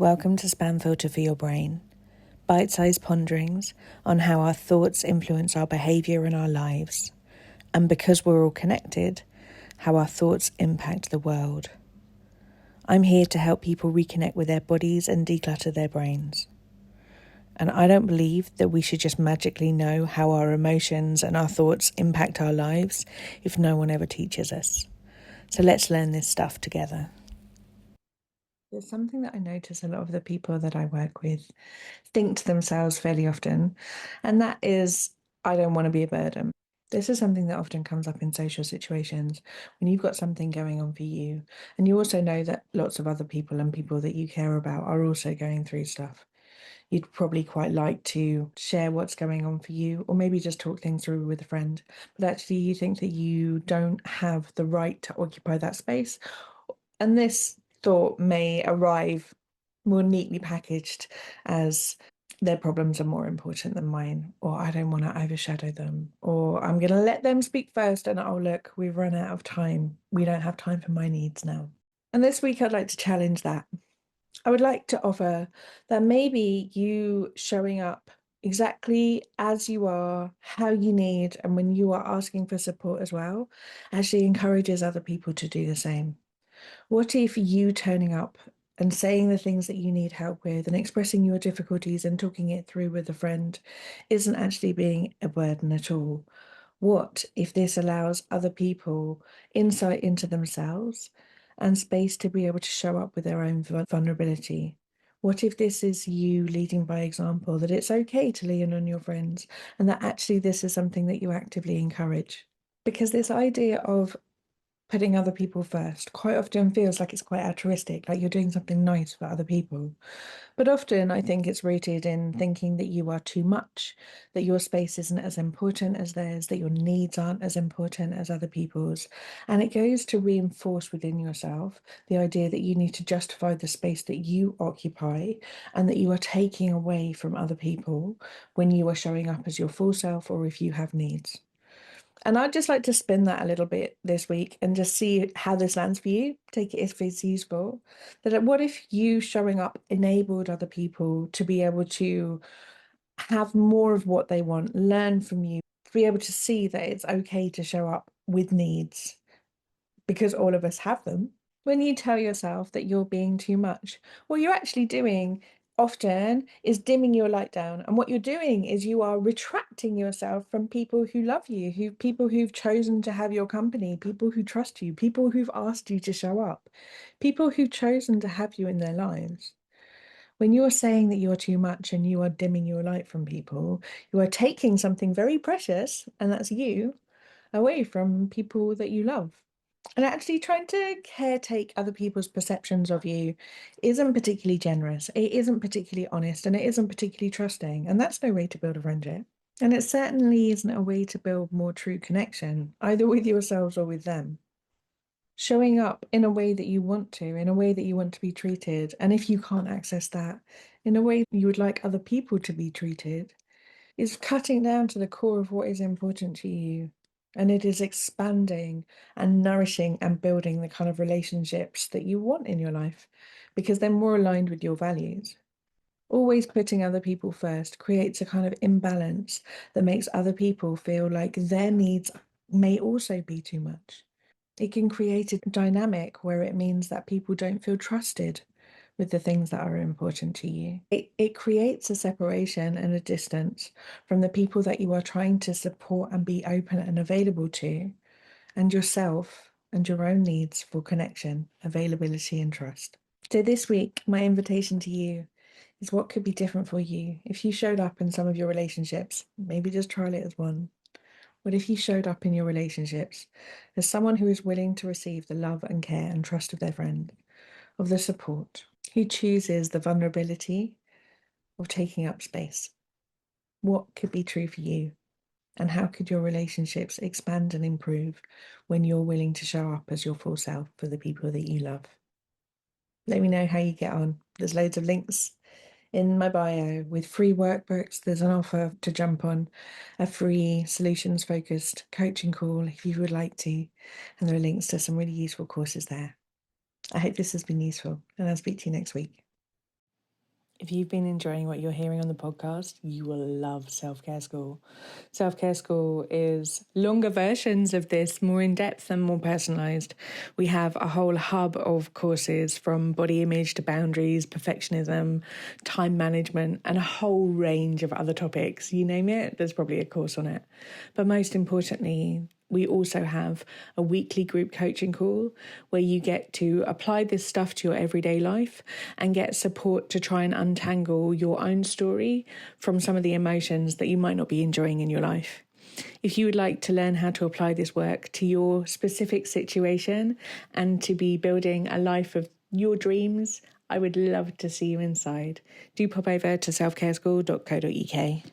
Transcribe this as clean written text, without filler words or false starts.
Welcome to Spam Filter for Your Brain, bite-sized ponderings on how our thoughts influence our behaviour and our lives, and because we're all connected, how our thoughts impact the world. I'm here to help people reconnect with their bodies and declutter their brains. And I don't believe that we should just magically know how our emotions and our thoughts impact our lives if no one ever teaches us. So let's learn this stuff together. There's something that I notice a lot of the people that I work with think to themselves fairly often, and that is, I don't want to be a burden. This is something that often comes up in social situations when you've got something going on for you, and you also know that lots of other people and people that you care about are also going through stuff. You'd probably quite like to share what's going on for you, or maybe just talk things through with a friend, but actually you think that you don't have the right to occupy that space. And this thought may arrive more neatly packaged as their problems are more important than mine, or I don't want to overshadow them, or I'm going to let them speak first and oh, look, we've run out of time. We don't have time for my needs now. And this week, I'd like to challenge that. I would like to offer that maybe you showing up exactly as you are, how you need, and when you are asking for support as well, actually encourages other people to do the same. What if you turning up and saying the things that you need help with and expressing your difficulties and talking it through with a friend isn't actually being a burden at all? What if this allows other people insight into themselves and space to be able to show up with their own vulnerability? What if this is you leading by example, that it's okay to lean on your friends and that actually this is something that you actively encourage? Because this idea of putting other people first quite often feels like it's quite altruistic, like you're doing something nice for other people. But often I think it's rooted in thinking that you are too much, that your space isn't as important as theirs, that your needs aren't as important as other people's. And it goes to reinforce within yourself the idea that you need to justify the space that you occupy and that you are taking away from other people when you are showing up as your full self or if you have needs. And I'd just like to spin that a little bit this week and just see how this lands for you. Take it if it's useful. That what if you showing up enabled other people to be able to have more of what they want, learn from you, be able to see that it's okay to show up with needs because all of us have them. When you tell yourself that you're being too much, what you're actually doing often is dimming your light down. And what you're doing is you are retracting yourself from people who love you, people who've chosen to have your company, people who trust you, people who've asked you to show up, people who've chosen to have you in their lives. When you are saying that you're too much and you are dimming your light from people, you are taking something very precious, and that's you, away from people that you love. And actually trying to caretake other people's perceptions of you isn't particularly generous. It isn't particularly honest and it isn't particularly trusting. And that's no way to build a friendship. And it certainly isn't a way to build more true connection, either with yourselves or with them. Showing up in a way that you want to, in a way that you want to be treated. And if you can't access that, in a way you would like other people to be treated, is cutting down to the core of what is important to you. And it is expanding and nourishing and building the kind of relationships that you want in your life because they're more aligned with your values. Always putting other people first creates a kind of imbalance that makes other people feel like their needs may also be too much. It can create a dynamic where it means that people don't feel trusted with the things that are important to you. It creates a separation and a distance from the people that you are trying to support and be open and available to, and yourself and your own needs for connection, availability, and trust. So this week, my invitation to you is what could be different for you if you showed up in some of your relationships. Maybe just trial it as one. What if you showed up in your relationships as someone who is willing to receive the love and care and trust of their friend, of the support, who chooses the vulnerability of taking up space? What could be true for you? And how could your relationships expand and improve when you're willing to show up as your full self for the people that you love? Let me know how you get on. There's loads of links in my bio with free workbooks. There's an offer to jump on a free solutions focused coaching call if you would like to. And there are links to some really useful courses there. I hope this has been useful and I'll speak to you next week. If you've been enjoying what you're hearing on the podcast, you will love Self-Care School. Self-Care School is longer versions of this, more in-depth and more personalised. We have a whole hub of courses from body image to boundaries, perfectionism, time management, and a whole range of other topics. You name it, there's probably a course on it. But most importantly, we also have a weekly group coaching call where you get to apply this stuff to your everyday life and get support to try and untangle your own story from some of the emotions that you might not be enjoying in your life. If you would like to learn how to apply this work to your specific situation and to be building a life of your dreams, I would love to see you inside. Do pop over to selfcareschool.co.uk.